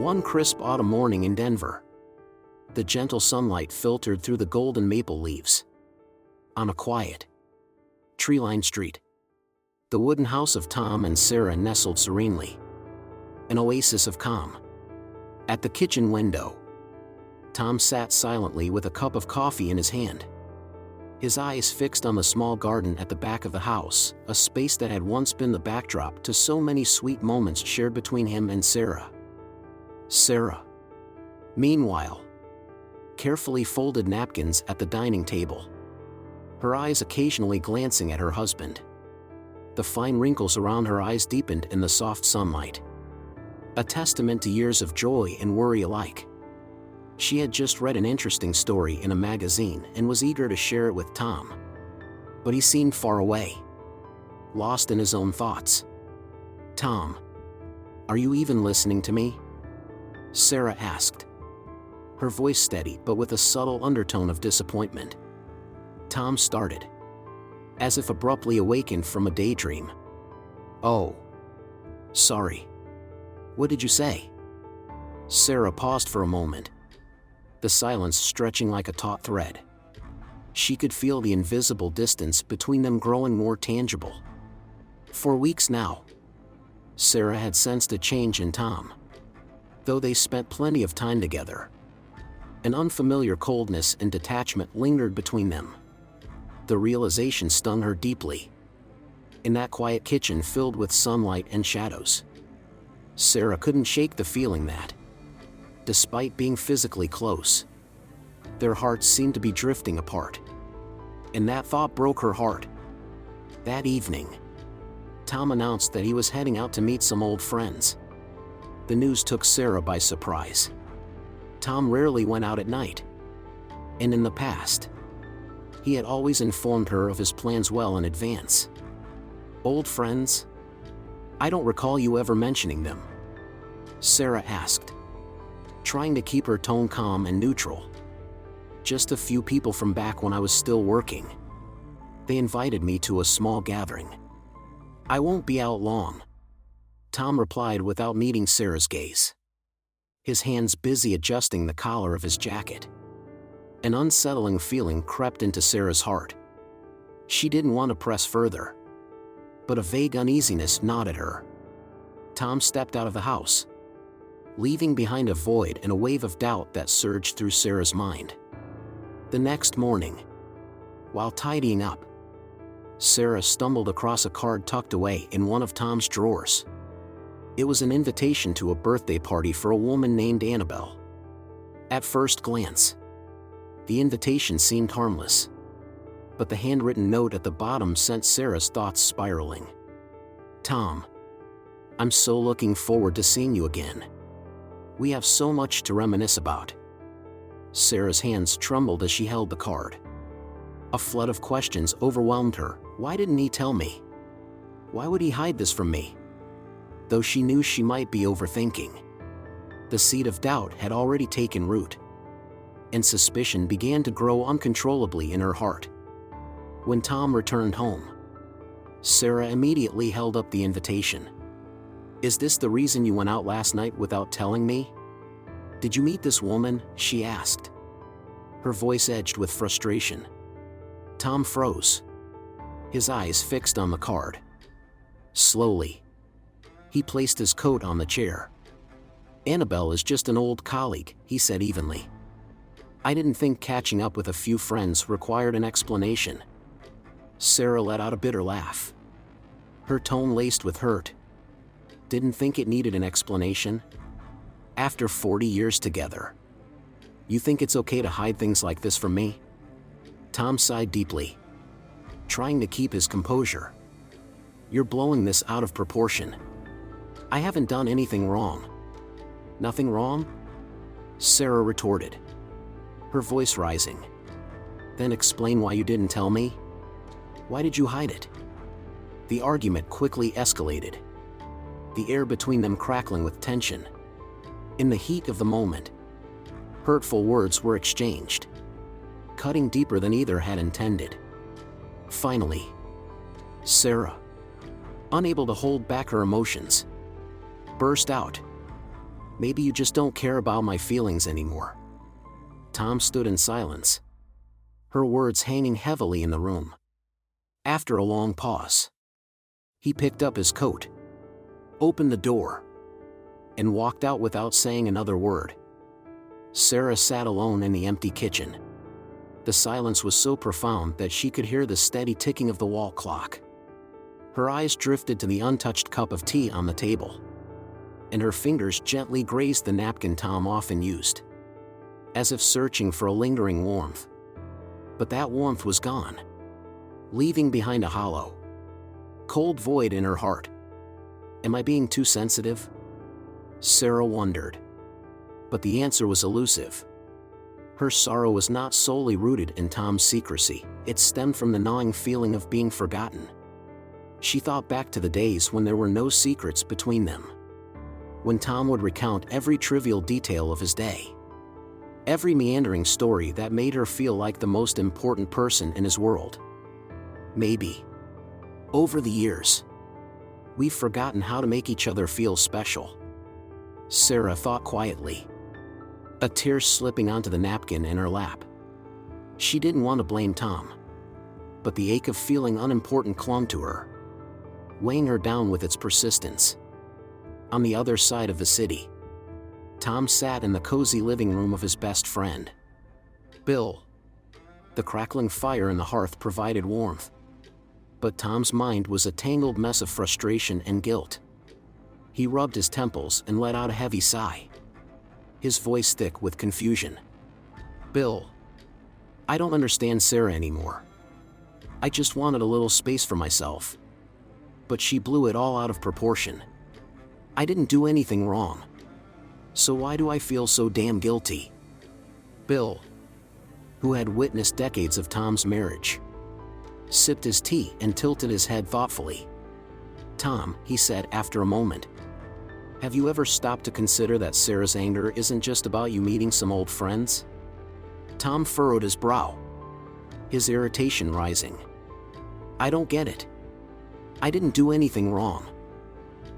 One crisp autumn morning in Denver. The gentle sunlight filtered through the golden maple leaves. On a quiet, tree-lined street, the wooden house of Tom and Sarah nestled serenely. An oasis of calm. At the kitchen window, Tom sat silently with a cup of coffee in his hand. His eyes fixed on the small garden at the back of the house, a space that had once been the backdrop to so many sweet moments shared between him and Sarah. Sarah, meanwhile, carefully folded napkins at the dining table, her eyes occasionally glancing at her husband. The fine wrinkles around her eyes deepened in the soft sunlight, a testament to years of joy and worry alike. She had just read an interesting story in a magazine and was eager to share it with Tom. But he seemed far away, lost in his own thoughts. "Tom, are you even listening to me?" Sarah asked, her voice steady but with a subtle undertone of disappointment. Tom started, as if abruptly awakened from a daydream. "Oh, sorry. What did you say?" Sarah paused for a moment, the silence stretching like a taut thread. She could feel the invisible distance between them growing more tangible. For weeks now, Sarah had sensed a change in Tom. Though they spent plenty of time together, an unfamiliar coldness and detachment lingered between them. The realization stung her deeply. In that quiet kitchen filled with sunlight and shadows, Sarah couldn't shake the feeling that, despite being physically close, their hearts seemed to be drifting apart. And that thought broke her heart. That evening, Tom announced that he was heading out to meet some old friends. The news took Sarah by surprise. Tom rarely went out at night, and in the past, he had always informed her of his plans well in advance. "Old friends? I don't recall you ever mentioning them," Sarah asked, trying to keep her tone calm and neutral. "Just a few people from back when I was still working. They invited me to a small gathering. I won't be out long," Tom replied without meeting Sarah's gaze, his hands busy adjusting the collar of his jacket. An unsettling feeling crept into Sarah's heart. She didn't want to press further, but a vague uneasiness gnawed at her. Tom stepped out of the house, leaving behind a void and a wave of doubt that surged through Sarah's mind. The next morning, while tidying up, Sarah stumbled across a card tucked away in one of Tom's drawers. It was an invitation to a birthday party for a woman named Annabelle. At first glance, the invitation seemed harmless, but the handwritten note at the bottom sent Sarah's thoughts spiraling. "Tom, I'm so looking forward to seeing you again. We have so much to reminisce about." Sarah's hands trembled as she held the card. A flood of questions overwhelmed her. Why didn't he tell me? Why would he hide this from me? Though she knew she might be overthinking, the seed of doubt had already taken root, and suspicion began to grow uncontrollably in her heart. When Tom returned home, Sarah immediately held up the invitation. "Is this the reason you went out last night without telling me? Did you meet this woman?" she asked, her voice edged with frustration. Tom froze, his eyes fixed on the card. Slowly, he placed his coat on the chair. "Annabelle is just an old colleague," he said evenly. "I didn't think catching up with a few friends required an explanation." Sarah let out a bitter laugh, her tone laced with hurt. "Didn't think it needed an explanation? After 40 years together, you think it's okay to hide things like this from me?" Tom sighed deeply, trying to keep his composure. "You're blowing this out of proportion. I haven't done anything wrong." "Nothing wrong?" Sarah retorted, her voice rising. "Then explain why you didn't tell me. Why did you hide it?" The argument quickly escalated, the air between them crackling with tension. In the heat of the moment, hurtful words were exchanged, cutting deeper than either had intended. Finally, Sarah, unable to hold back her emotions, burst out. Maybe you just don't care about my feelings anymore." Tom stood in silence, her words hanging heavily in the room. After a long pause, he picked up his coat, opened the door, and walked out without saying another word. Sarah sat alone in the empty kitchen. The silence was so profound that she could hear the steady ticking of the wall clock. Her eyes drifted to the untouched cup of tea on the table, and her fingers gently grazed the napkin Tom often used, as if searching for a lingering warmth. But that warmth was gone, leaving behind a hollow, cold void in her heart. Am I being too sensitive? Sarah wondered. But the answer was elusive. Her sorrow was not solely rooted in Tom's secrecy, it stemmed from the gnawing feeling of being forgotten. She thought back to the days when there were no secrets between them, when Tom would recount every trivial detail of his day, every meandering story that made her feel like the most important person in his world. Maybe, over the years, we've forgotten how to make each other feel special, Sarah thought quietly, a tear slipping onto the napkin in her lap. She didn't want to blame Tom, but the ache of feeling unimportant clung to her, weighing her down with its persistence. On the other side of the city, Tom sat in the cozy living room of his best friend, Bill. The crackling fire in the hearth provided warmth, but Tom's mind was a tangled mess of frustration and guilt. He rubbed his temples and let out a heavy sigh, his voice thick with confusion. "Bill, I don't understand Sarah anymore. I just wanted a little space for myself. But she blew it all out of proportion. I didn't do anything wrong. So why do I feel so damn guilty?" Bill, who had witnessed decades of Tom's marriage, sipped his tea and tilted his head thoughtfully. "Tom," he said after a moment, "have you ever stopped to consider that Sarah's anger isn't just about you meeting some old friends?" Tom furrowed his brow, his irritation rising. "I don't get it. I didn't do anything wrong.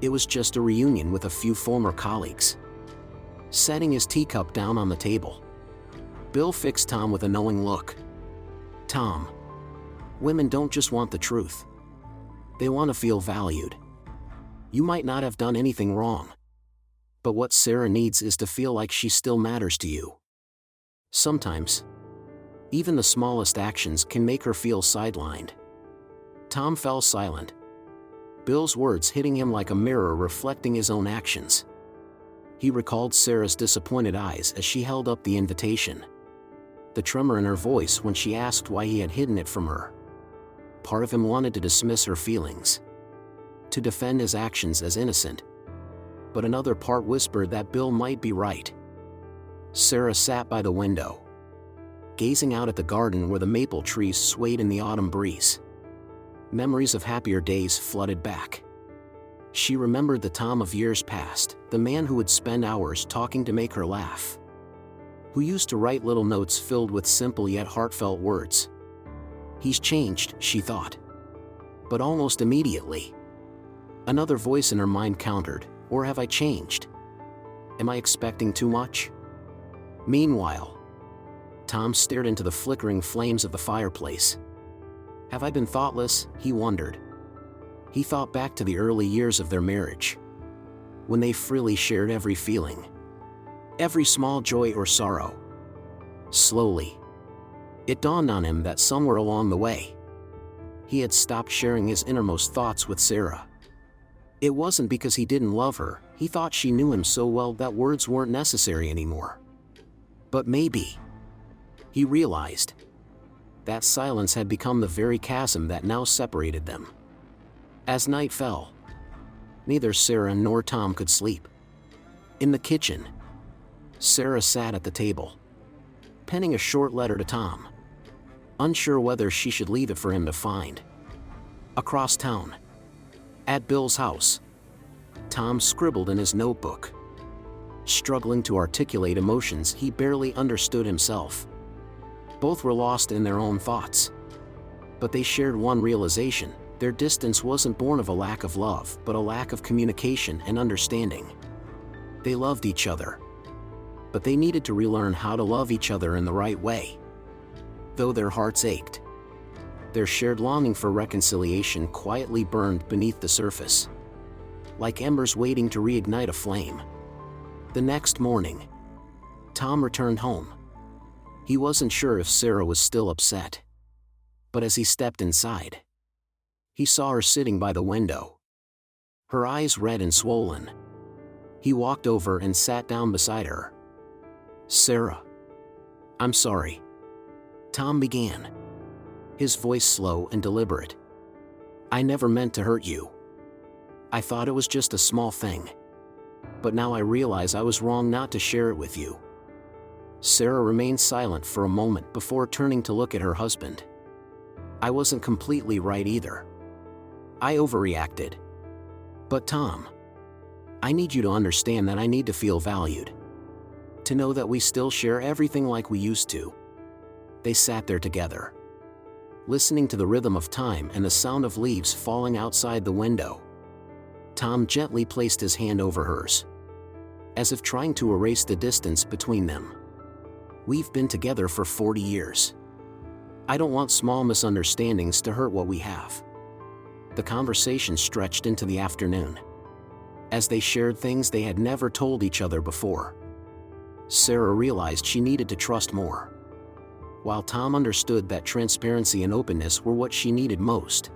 It was just a reunion with a few former colleagues." Setting his teacup down on the table, Bill fixed Tom with a knowing look. "Tom, women don't just want the truth. They want to feel valued. You might not have done anything wrong, but what Sarah needs is to feel like she still matters to you. Sometimes, even the smallest actions can make her feel sidelined." Tom fell silent, Bill's words hitting him like a mirror reflecting his own actions. He recalled Sarah's disappointed eyes as she held up the invitation, the tremor in her voice when she asked why he had hidden it from her. Part of him wanted to dismiss her feelings, to defend his actions as innocent, but another part whispered that Bill might be right. Sarah sat by the window, gazing out at the garden where the maple trees swayed in the autumn breeze. Memories of happier days flooded back. She remembered the Tom of years past, the man who would spend hours talking to make her laugh, who used to write little notes filled with simple yet heartfelt words. He's changed, she thought. But almost immediately, another voice in her mind countered, or have I changed? Am I expecting too much? Meanwhile, Tom stared into the flickering flames of the fireplace. Have I been thoughtless? He wondered. He thought back to the early years of their marriage, when they freely shared every feeling, every small joy or sorrow. Slowly, it dawned on him that somewhere along the way, he had stopped sharing his innermost thoughts with Sarah. It wasn't because he didn't love her, he thought she knew him so well that words weren't necessary anymore. But maybe, he realized, that silence had become the very chasm that now separated them. As night fell, neither Sarah nor Tom could sleep. In the kitchen, Sarah sat at the table, penning a short letter to Tom, unsure whether she should leave it for him to find. Across town, at Bill's house, Tom scribbled in his notebook, struggling to articulate emotions he barely understood himself. Both were lost in their own thoughts, but they shared one realization: their distance wasn't born of a lack of love, but a lack of communication and understanding. They loved each other, but they needed to relearn how to love each other in the right way. Though their hearts ached, their shared longing for reconciliation quietly burned beneath the surface, like embers waiting to reignite a flame. The next morning, Tom returned home. He wasn't sure if Sarah was still upset, but as he stepped inside, he saw her sitting by the window, her eyes red and swollen. He walked over and sat down beside her. "Sarah, I'm sorry," Tom began, his voice slow and deliberate. "I never meant to hurt you. I thought it was just a small thing. But now I realize I was wrong not to share it with you." Sarah remained silent for a moment before turning to look at her husband. "I wasn't completely right either. I overreacted. But Tom, I need you to understand that I need to feel valued. To know that we still share everything like we used to." They sat there together, listening to the rhythm of time and the sound of leaves falling outside the window. Tom gently placed his hand over hers, as if trying to erase the distance between them. "We've been together for 40 years. I don't want small misunderstandings to hurt what we have." The conversation stretched into the afternoon, as they shared things they had never told each other before. Sarah realized she needed to trust more, while Tom understood that transparency and openness were what she needed most.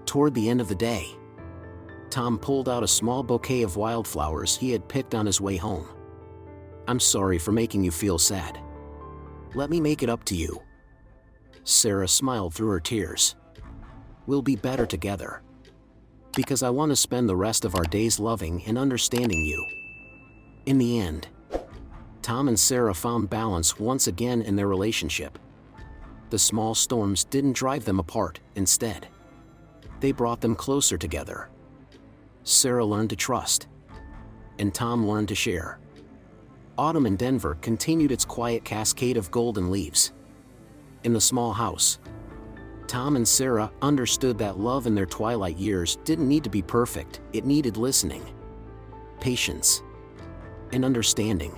Toward the end of the day, Tom pulled out a small bouquet of wildflowers he had picked on his way home. "I'm sorry for making you feel sad. Let me make it up to you." Sarah smiled through her tears. "We'll be better together, because I want to spend the rest of our days loving and understanding you." In the end, Tom and Sarah found balance once again in their relationship. The small storms didn't drive them apart; instead, they brought them closer together. Sarah learned to trust, and Tom learned to share. Autumn in Denver continued its quiet cascade of golden leaves. In the small house, Tom and Sarah understood that love in their twilight years didn't need to be perfect; it needed listening, patience, and understanding.